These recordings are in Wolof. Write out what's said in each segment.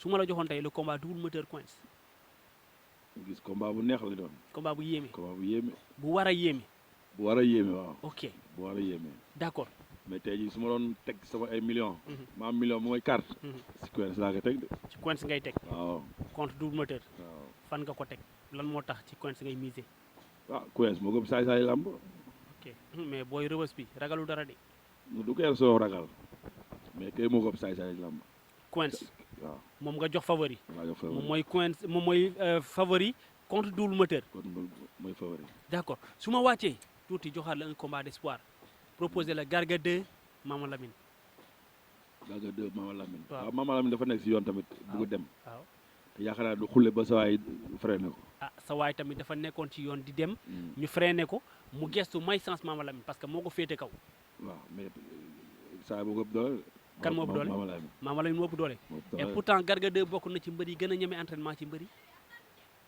su ma la joxoon tey le combat double moteur Quench. gis combat bu neex la doon. combat bu yéeme. combat bu yéeme. bu war a yéeme. bu war a yéeme waaw. ok bu war a yéeme. d'accord. mais tey jii su ma doon teg sama ay millions. ma am million mooy carte. si Quench laa ko teg de. ci Quench ngay teg. waaw. contre double moteur. waaw. fan nga ko teg lan moo tax ci Quench ngay miser. ah Quench moo gëm saay-saay làmb. ok mais booy rëbës bi ragalu dara de. du ko soo ragal mais kay moo gëm saay-saay làmb. Quench waaw moom nga jox favori. maa jox favori moom mooy Quench moom mooy favori contre double moteur. kon mooy favori. d'accord su ma wàccee tuuti joxaat la un combat d'espoir proposé la Garga 2 Mama Lamine. Garga 2 Mama Lamine. waaw waaw Mama Lamine dafa nekk si yoon tamit. bëgg dem waaw te yaakaar naa du xulle ba sa waay freiné ko. ah sa waay tamit dafa nekkoon ci yoon di dem. ñu freiné ko mu gestu may sens Mama Lamine parce que moo ko féete kaw. waaw mais saa boo ko ëpp doole. kan moo ëpp doole Mama Lamine. Mama Lamine moo ëpp doole. moo ëpp et doole. pourtant Garga 2 bokk na ci mbër yi gën a ñeme entraînement ci mbër yi.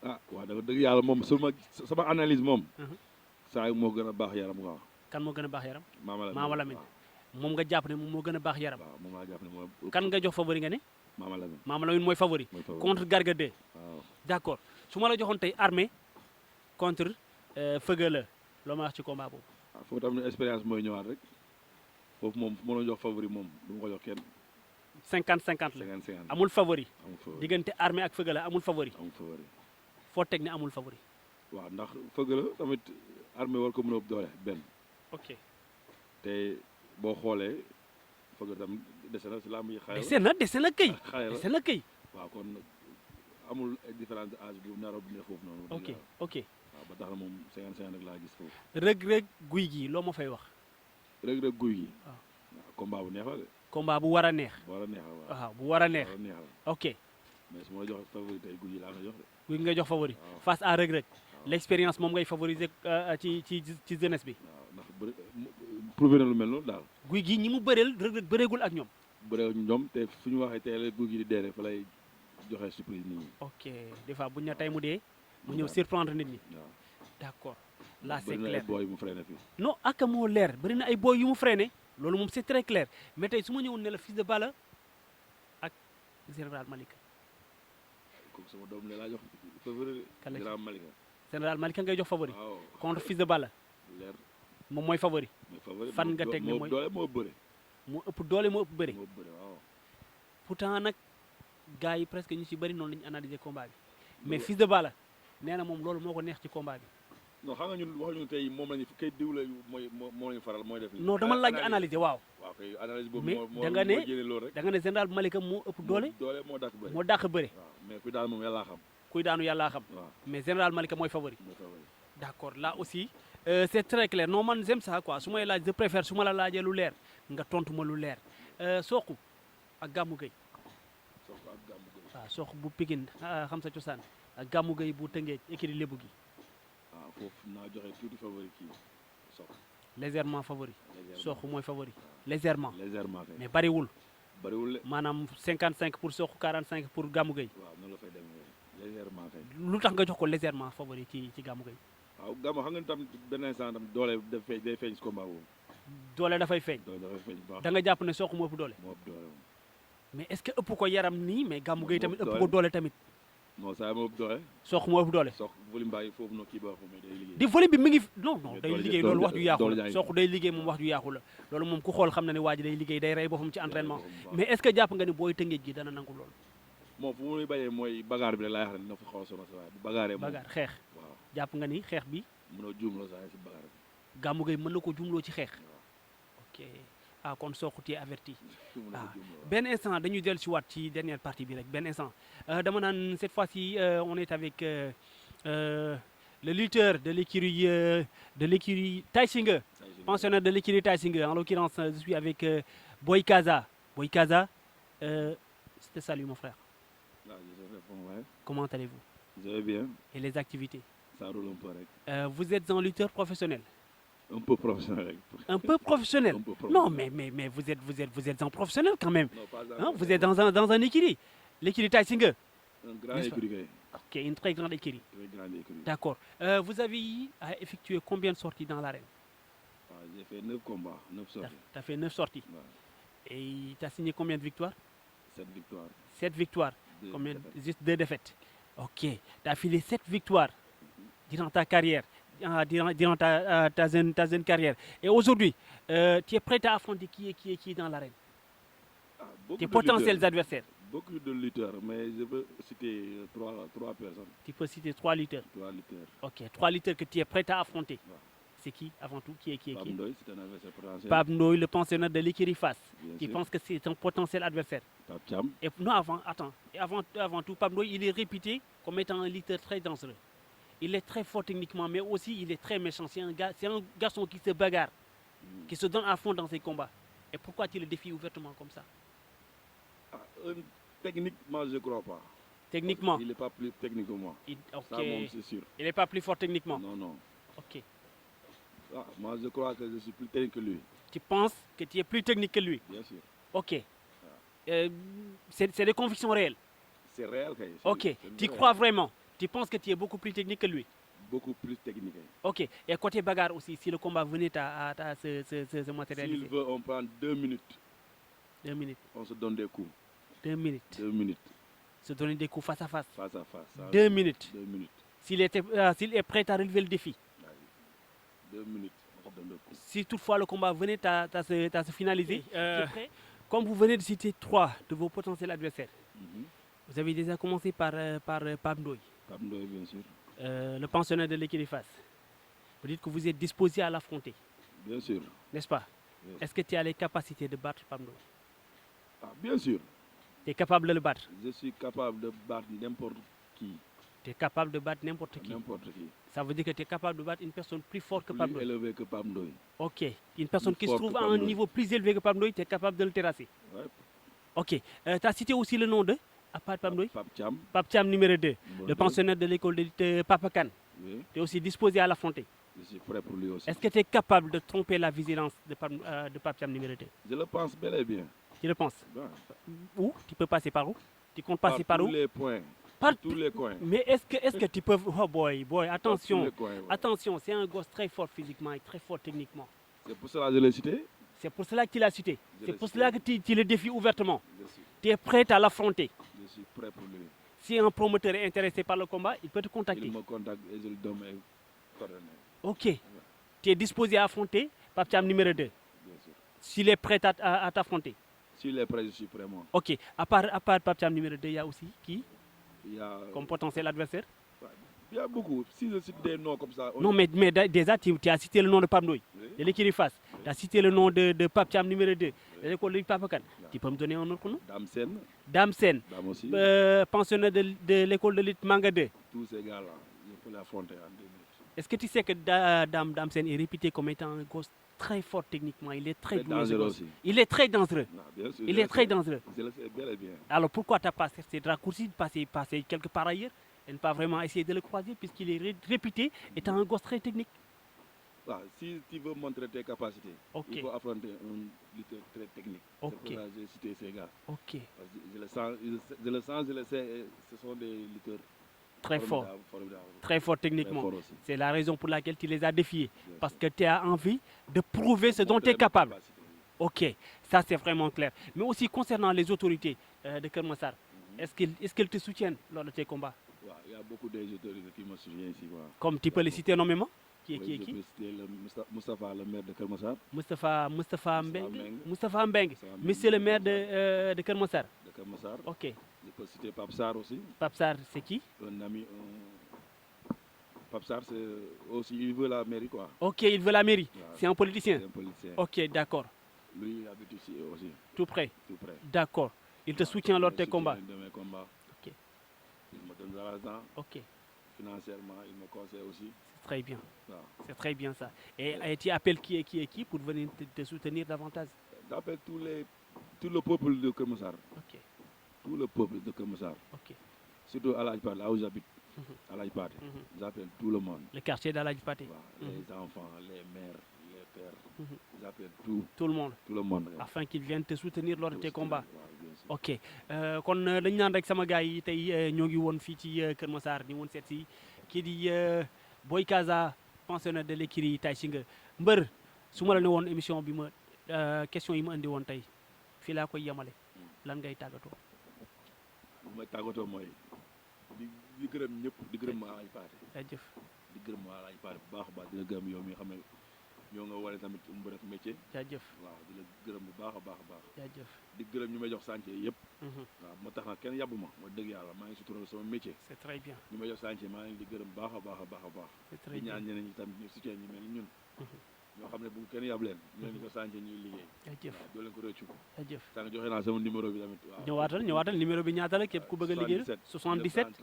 ah waaw dafa dëgg yàlla moom sama analyse moom. saa yu moo gën a baax yaram quoi. kan moo gën a baax yaram. Mama Lamine moom nga jàpp ne moom moo gën a baax yaram. waaw moom laa jàpp ne moo. kan nga jox favori nga ne. Mama Lamine. Mama Lamine mooy favori. mooy favori. contre Garga 2. waaw. d'accord su ma la joxoon tey armée contre Feugeula loo ma wax ci combat boobu. waaw foofu tamit expérience mooy ñëwaat rek foofu moom fu ma la jox favori moom du ma ko jox kenn. 50-50 la 50-50. amul favori. amul favori diggante armée ak Feugeula amul favori. amul favori. foo teg ne amul favori. waaw ndax Feugeula tamit armée war ko mën a ëpp doole benn. ok te boo xoolee Feugeula tam dese na si làmb yi xayma. dese na këy. xayma dese na këy. waaw kon amul différence d'âge bu nar a dundee foofu noonu. ok ok waaw ba tax na moom 50-50 rek laa gis foofu. rëg-rëg guy gi loo ma fay wax. Reug-Reug guy gi. waaw waaw combat bu neex la de. combat bu war a neex. bu war a neex la waaw. waaw bu war a neex. bu war a neex la ok mais su ma la jox favori tey guy gi laa ko jox de. guy gi nga jox favori. waaw. face à rëg-rëg. waaw. l'expérience moom ngay favoriser ci jeunesse bi. waaw ndax bëri prouvé na lu mel noonu daal. guy gi ñi mu bëreel rëg-rëg bëreegul ak ñoom. bëre ñoom te fu ñu waxee tey la guy gi di dee rek fa lay joxe surprise nit ñi. ok des fois buñ ne tey mu dee mu ñëw surprendre nit ñi. waaw d'accord là c'est bëri na ay clair. booy mu freiné fii. non ak moo leer bëri na ay boy yu mu freiné loolu moom c'est très clair mais tey su ma ñëwoon ne la Fils de Balla ak Général Malika. kooku sama doom ne laa jox favori. Kan la ci- Général Malika. Général Malika ngay jox favori. waaw contre Fils de Balla leer moom mooy favori. mooy favori. Fan nga teg ne moo mooy- doole moo bëre. mu ëpp doole mu ëpp bëri. moo bëre waaw. pourtant nag gars yi presque ñu ci bëri noonu la ñu analyser combat bi mais Fils de Balla nee na moom loolu moo ko neex ci combat bi. non xam nga ñun waxuñu tey moom lañu kay diw la moom lañu faral mooy def. non dama laaj analyser waaw. waaw kay analyse boobu Mais moo da nga ne- moo génne loolu rek. da nga ne Général Malika moo ëpp doole doole moo dàq bëre. moo dàq bëre waaw mais ku daal moom yàllaa xam. kuy daanu yàllaa xam waaw mais Général Malika mooy favori. mooy favori. d'accord là aussi c'est très clair non man j'aime ça quoi su may laaj je préfère su ma la laajee lu leer nga tontu ma lu leer Sokh ak Gamou Gueye sox ak gàmmu gën. waaw Sokh bu Pikine xam sa cosaan ak Gamou Gueye bu Tëngéej écurie Lébu gi waaw foofu naa joxe tuuti favori kii sox. légèrement favori légèrement. Sokh mooy favori légèrement légèrement kay. mais bariwul bariwul de. maanaam 55 pour Sokh 45 pour Gamou Gueye waaw noonu la fay demee légèrement kay. lu tax nga jox ko légèrement favori ci Gamou Gueye waaw gàmmu xam nga tam benn instant tam doole day feeñ si combat boobu. doole dafay feeñ doole dafay feeñ bu baax. da nga jàpp ne Sokh moo ëpp doole moo ëpp doole moom. mais est-ce que ëpp ko yaram nii mais Gamou Gueye Moo tamit ëpp ëpp ko doole tamit non saa moo ëpp doole. Sokh moo ëpp doole sox volume baa ngi foofu noonu kii ba mais day liggéey. di volume bi mi ngi non non Mais day doole liggéey doole loolu wax ju yaaxu doole la jaa ngi Sokh day liggéey moom wax ju yaaxu la loolu moom ku xool xam na ne waa ji day liggéey day rey boppam ci entraînement boppam bu baax. mais est-ce que jàpp nga ni booy tëngeej gi dana nangu loolu moom fu muy bàyyee mooy bagaar bi rek laay wax ne dina fa xaw a sonal sa waay bu bagaaree moom. bagaar xeex waaw jàpp nga ni xeex bi mënoo juum la saa si bagaar bi. Gamou Gueye mën na ko jumloo ci xeex waaw ok ah kon Sokh tu es averti juum la ah ko juum la waaw. benn instant dañuy dellu si waat ci dernière partie bi rek benn instant dama naan cette fois-ci on est avec le lutteur de l'écurie Tay Shinger pensionnaire de l'écurie Tay Shinger en l'occurrence je suis avec Boy Kaza je te salue mon frère waaw je réponds waaye. comment allez-vous je vais bien. et les activités ça roule un peu rek. vous êtes un lutteur professionnel un peu professionnel rek. un peu professionnel Un peu non professionnel. mais vous êtes un professionnel quand même non pas hein, encore. vous êtes dans un écurie l'écurie Tay Shinger un grand N'est-ce pas? écurie kay. qui est une très grande écurie très grande écurie. d'accord vous avez effectué combien de sorties dans l'arène waaw j'ai fait 9 combats 9 sorties. tu as fait 9 sorties waaw et tu as signé combien de victoires 7 victoires. 7 victoires Combien? Juste 2 défaites. Ok. Tu as filé 7 victoires durant ta carrière, durant ta jeune carrière. Et aujourd'hui, tu es prêt à affronter qui dans l'arène? Tes potentiels adversaires. Beaucoup de lutteurs, mais je peux citer trois personnes. Tu peux citer 3 lutteurs. 3 lutteurs. Ok, 3 lutteurs que tu es prêt à affronter. Ouais. C'est qui avant tout? Qui est Pape Ndoye, c'est un adversaire potentiel. Pape Ndoye, le pensionnaire de l'écurie Fass. Bien Tu sûr. penses que c'est un potentiel adversaire? Pape Thiam. Et non, avant tout, Pape Ndoye, il est réputé comme étant un lutteur très dangereux. Il est très fort techniquement, mais aussi il est très méchant. C'est un garçon qui se bagarre, qui se donne à fond dans ses combats. Et pourquoi tu le défies ouvertement comme ça? Techniquement, je ne crois pas. Techniquement? Il n'est pas plus technique que moi. Ok. Ça, c'est sûr. Il n'est pas plus fort techniquement? Non, non. Ok. Ah, moi, je crois que je suis plus technique que lui. Tu penses que tu es plus technique que lui? Bien sûr. Ok. C'est des convictions réelles? C'est réel. Ok. Tu crois vraiment? Tu penses que tu es beaucoup plus technique que lui? Beaucoup plus technique. Ok. Et côté bagarre aussi, si le combat venait à se matérialiser? S'il veut, on prend 2 minutes. 2 minutes. On se donne des coups. 2 minutes. 2 minutes. Se donner des coups face à face. Face à face. 2 minutes. 2 minutes. S'il est prêt à relever le défi. 2 minutes. On se donne des coups. Si toutefois le combat venait à se finaliser, comme vous venez de citer 3 de vos potentiels adversaires, vous avez déjà commencé par Pape Ndoye. Pape Ndoye, bien sûr. Le pensionnaire de l'écurie Fass. Vous dites que vous êtes disposé à l'affronter. Bien sûr. N'est-ce pas? Yes. Est-ce que tu as les capacités de battre Pape Ndoye? Bien sûr. Tu es capable de le battre? Je suis capable de battre n'importe qui. Tu es capable de battre n'importe qui? N'importe qui. Ça veut dire que tu es capable de battre une personne plus forte que Pape Ndoye? Plus élevé que Pape Ndoye. Ok. Une personne qui se trouve à un Ndoye. niveau plus élevé que Pape Ndoye, tu es capable de le terrasser? Ouais. Ok. Tu as cité aussi le nom de, à part Pape Ndoye? Pape Thiam. Pape Thiam numéro 2, le pensionnaire de l'école de Papa Kane. Oui. Tu es aussi disposé à l'affronter? Je suis prêt pour lui aussi. Est-ce que tu es capable de tromper la vigilance de Pape Thiam numéro 2? Je le pense bel et bien. Tu le penses? Ben, Où? Tu peux passer par où? Tu comptes passer par où? tous les points. Par tous les coins. Mais est-ce que tu peux... Oh boy, attention. Tous les coins, ouais. Attention, c'est un gosse très fort physiquement et très fort techniquement. C'est pour cela que je l'ai cité. C'est pour cela que tu l'as cité. Je C'est l'ai pour cité. cela que tu le défies ouvertement. Je suis, Tu es prêt à l'affronter. je suis prêt pour lui. Si un promoteur est intéressé par le combat, il peut te contacter. Il me contacte et je lui donne mes coordonnées. Ok. Tu es disposé à affronter Pape Thiam numéro 2. Bien sûr. S'il est prêt à t'affronter. S'il est prêt, je suis prêt, moi. Ok. À part Pape Thiam numéro 2, il y a aussi qui Il y a, comme potentiel adversaire? il y a beaucoup. Si je cite des noms comme ça. Non, mais déjà, tu as cité le nom de Pape Ndoye, Oui. de l'écurie Fass. Tu as cité le nom de Pape Thiam numéro 2, de l'école de Papa Kane. Tu peux me donner un autre nom? Dame Sen, Dame Sen, Dame aussi. pensionnaire de l'école de lutte Manga 2. Tous ces gars-là, je peux l'affronter en 2 minutes. Est-ce que tu sais que Dame Sen est réputé comme étant un gosse très fort techniquement? Il est très doué, ce dangereux gosse. aussi. Il est très dangereux. Non, bien sûr, Il je est le très sais. dangereux. Je le sais bel et bien. Alors pourquoi tu n'as pas cette raccourci de passer quelque part ailleurs et ne pas vraiment essayer de le croiser puisqu'il est réputé étant un gosse très technique? Si tu veux montrer tes capacités, Ok. il faut affronter un lutteur très technique. Ok. C'est pour ça que j'ai cité ces gars. Ok. Parce que je le sais, et ce sont des lutteurs Très fort. formidables. Très fort techniquement. Très fort aussi. C'est la raison pour laquelle tu les as défiés. Bien Parce sûr. que tu as envie de prouver ce dont tu Montrer es mes capable. capacités. Ok, ça c'est vraiment clair. Mais aussi concernant les autorités de Kermassar, est-ce qu'ils te soutiennent lors de tes combats? Ouais, il y a beaucoup de autorités qui me soutiennent ici. Comme tu peux les citer nommément? Qui est Oui, qui? je peux citer le Moustapha, le maire de Kermassar. Moustapha Mbeng. Mbeng. Moustapha Mbeng. Moustapha Monsieur le maire Mbeng. de Kermassar. De Kermassar. Ok. Je peux citer Pape Sarr aussi. Pape Sarr, c'est qui? Un ami. Pape Sarr, c'est aussi, il veut la mairie, quoi. Ok, il veut la mairie. Voilà. C'est un politicien. C'est un politicien. Ok, d'accord. Lui, il habite ici aussi, Tout près. tout près. D'accord. Il te soutient lors de tes Il me soutient combats. de mes combats. Ok. Il me donne de l'argent. Ok. Financièrement, il me conseille aussi. C'est très bien. Voilà. C'est très bien ça. Et tu appelles qui pour venir te soutenir davantage? J'appelle tout le peuple de Kermassar. Ok. Tout le peuple de Kermassar. Ok. Surtout à l'Ajpad, là où j'habite. À l'Ajpad. J'appelle tout le monde. Le quartier d'Aladji Paté. Voilà. Les enfants, les mères, les pères. Mhm. J'appelle tout Tout le monde. le monde. Afin qu'ils viennent te soutenir lors de tes combats. Voilà, bien sûr. ok kon dañ naan rek sama gars yi tey ñoo ngi woon fii ci Kër Massar di woon seet si kii di Boy Kaza pensionnaire de l'écurie Tay Shinger mbër su ma la ne woon émission bi ma question yi ma indi woon tey fii laa koy yemale lan ngay tàggatoo? may tàggatoo mooy di gërëm ñëpp di gërëm waa Alaaji Paate jaajëf di gërëm waa Alaaji Paate bu baax a baax di la gërëm yow mi xam ne ñoo nga wane tamit mbër ak métier jaajëf waaw di la gërëm bu baax a baax a baax jaajëf di gërëm ñu may jox chantier yëpp waaw moo tax nag kenn yàbbu ma wax dëgg yàlla maa ngi sutural sama métier c'est très bien ñu may jox chantier maa ngi di gërëm baax a baax a baax a baax c'est très di bien ñaan ñeneen ñi tamit ñu soutien ñu mel ni ñun ñoo xam ne bu kenn yab leen ñu leen di jox chantier ñuy liggéey jaajëf waaw doo leen ko rëccu jaajëf sànq joxe naa sama numéro bi tamit waaw ñëwaatal numéro bi ñaata la képp ku bëgg a liggéey 77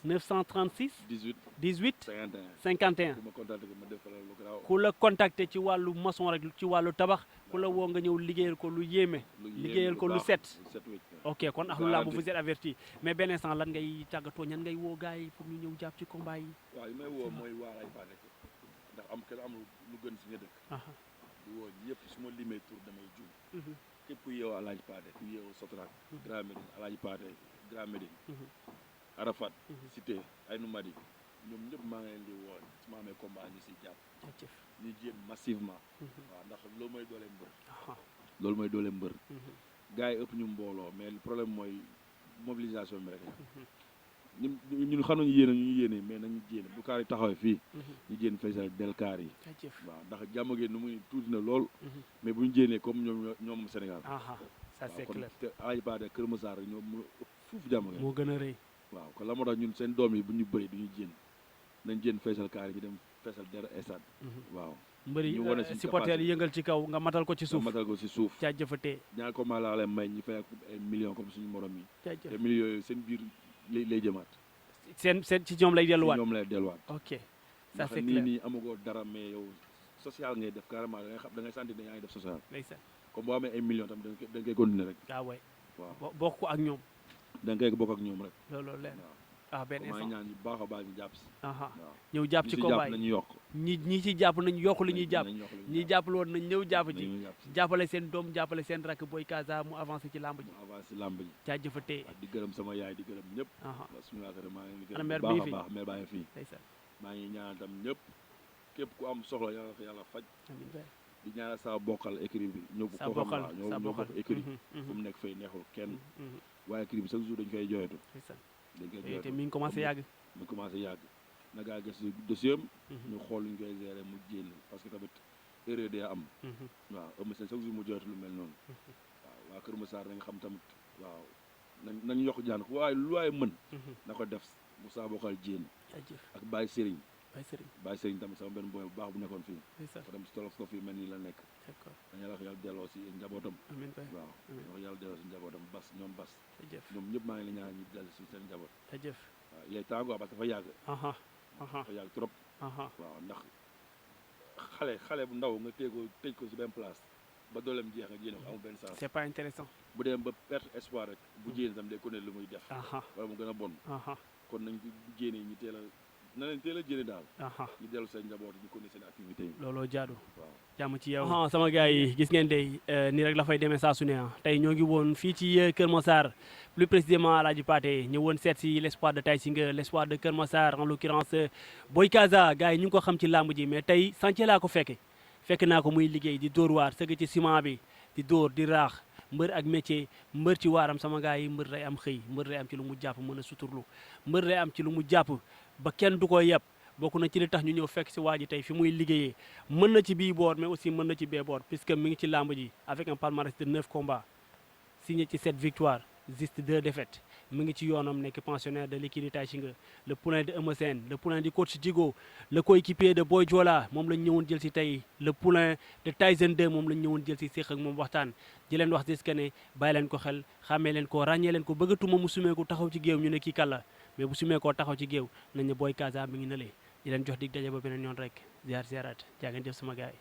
936 18 18 51 51 ku ma contacté ko ma def la lu garaaw ku la contacté ci wàllu maçon rek ci wàllu tabax ku la woo nga ñëw liggéeyal ko lu yéeme liggéeyal ko lu set ok kon ak lu làmb vous êtes averti mais benn instant lan ngay tàggatoo ñan ngay woo gars yi pour ñu ñëw jàpp ci combat yi waaw li may woo mooy waa Alaaji Paate ndax am kenn amul lu gën si nga dëkk di woo ñëpp su ma limee tur damay juum képp ku yeewoo Alaaji Paate ku yeewoo Sotrac Grand Médine Alaaji Paate Grand Médine Arafat Cité Aynou Madi ñoom ñëpp maa ngi leen di woo su ma amee combat ñu siy jàpp ñu jéem massivement waaw ndax loolu mooy doole mbër loolu mooy doole mbër gars yi ëpp ñu mbooloo mais le problème mooy mobilisation bi rek la ñun xam nañu yéene mais nañu jéene bu kaar yi taxawee fii ñu jéen feesal del kaar yi waaw ndax jàmm ngeen nu muy tuuti na lool mais bu ñu jéenee comme ñoom Sénégal ça c'est clair te Alaaji Paate Kër Massar ñoom mu fuuf jàmm ngeen moo gën a rëy waaw kon la moo tax ñun seen doom yi bu ñu bëri du ñu jéen nañ jéen feesal kaar yi ñu dem feesal der stade waaw mbëri supporter yi yëngal ci kaw nga matal ko ci suuf matal ko ci suuf jaajëfatee ñaar combat laa leen may ñu fay ak ay millions comme suñu morom yi jaajëf te millions yooyu seen biir lay jëmaat seen ci ñoom lay delluwaat ñoom lay delluwaat ok ça c'est nii clair nii amagoo dara mais yow social ngay def carrément da ngay xam da ngay sentir ne yaa ngi def social ndeysaan comme boo amee ay millions tam da nga koy continuer rek waay waaw bokk ko ak ñoom da nga koy bokk ak ñoom rek loolu leen waaw benn maa instant ñaan ñu baax a baax ñu jàpp si waaw ñëw jàpp ci combat nañu yokk ñi ci jàpp nañu yokk li ñuy jàpp ñi jàppale woon nañ ñëw jàpp ci jàppale seen doom jàppale seen rakk Boy Kaza mu avancé ci làmb ji avancé làmb ji jaajëfatee di gërëm sama yaay di gërëm ñëpp suñu waakare maa ngi gërëm mère baax a baax mère baa ngi fii ndeysaan maa ngi ñaanal tam ñëpp képp ku am soxla yàlla ko yàlla faj amiin waay di ñaanal saa bokkal écrit bi ñoo ko xam ñoo bokk écrit fu mu nekk fay neexul kenn waaye écrit bi chaque jour dañ koy jooytu dañ koy jooytu te mi ngi commencé yàgg mu commencé yàgg na gaa gëstu dossier am ñu xool ñu koy gérer mu jénn parce que tamit erreur day am waaw ëmm seen chaque jour mu jooytu lu mel noonu waaw waa Kër Massar nañ xam tamit waaw nañ yokk jaan ko waaye lu waaye mën na ko def mu saa bokkal jénn ak Baye Serigne Baye Serigne tamit sama benn booy bu baax bu nekkoon fii ko dem si tolof ko fii mel nii la nekk dañu la ko yàlla delloo si njabootam waaw dañu ko yàlla delloo si njabootam bas ñoom ñëpp maa ngi la ñaan ñu dellu si seen njaboot waaw il est temps quoi parce que dafa yàgg dafa yàgg trop waaw ndax xale bu ndaw nga tëj ko si benn place ba dooleem jeex nga jéem amul benn sens c'est pas intéressant bu dem ba perte espoir rek bu jéene tam day connaître lu muy def wala mu gën a bon kon nañ jéene ñu teel a na leen teel a jéene daal ñu dellu seen njaboot ñu continuer seen activité yi looloo jaadu waaw jàmm ci yow sama gars yi gis ngeen tey nii rek la fay demee saa su ne tey ñoo ngi woon fii ci Kër Massar plus précisément Alaaji Paate ñu woon seet si l'espoir de Tay Shinger l'espoir de Kër Massar en l'occurrence Boy Kaza gars yi ñu ngi ko xam ci làmb ji mais tey chantier laa ko fekk naa ko muy liggéey di dóor waar sëgg ci ciment bi di dóor di raax mbër ak métier mbër ci waaram sama gars yi mbër day am xëy mbër day am ci lu mu jàpp mën a suturlu mbër day am ci lu mu jàpp ba kenn du ko yeb bokk na ci li tax ñu ñëw fekk si waa ji tey fi muy liggéeyee mën na ci bii boor mais aussi mën na ci bee boor puisque mi ngi ci làmb ji avec un palmarès de 9 combats signé ci 7 victoires juste 2 défaites mi ngi ci yoonam nekk pensionnaire de l'écurie Tay Shinger le poulain de Eumeu Sène le poulain du coach Djigo le coéquipier de Boy Diola moom lañ ñëwoon jël si tey le poulain de Tyson 2 moom lañ ñëwoon jël si séq ak moom waxtaan di leen wax que ne bàyyi leen ko xel xàmmee leen ko ràññee leen ko bëggatuma mu sumeeku taxaw ci géew ñu ne kii kàlla mais bu sumee koo taxaw ci géew nañ ne Boy Kaza mi ngi nële di leen jox dig daje ba beneen yoon rek ziaraat jaa ngeen jëf sama gars yi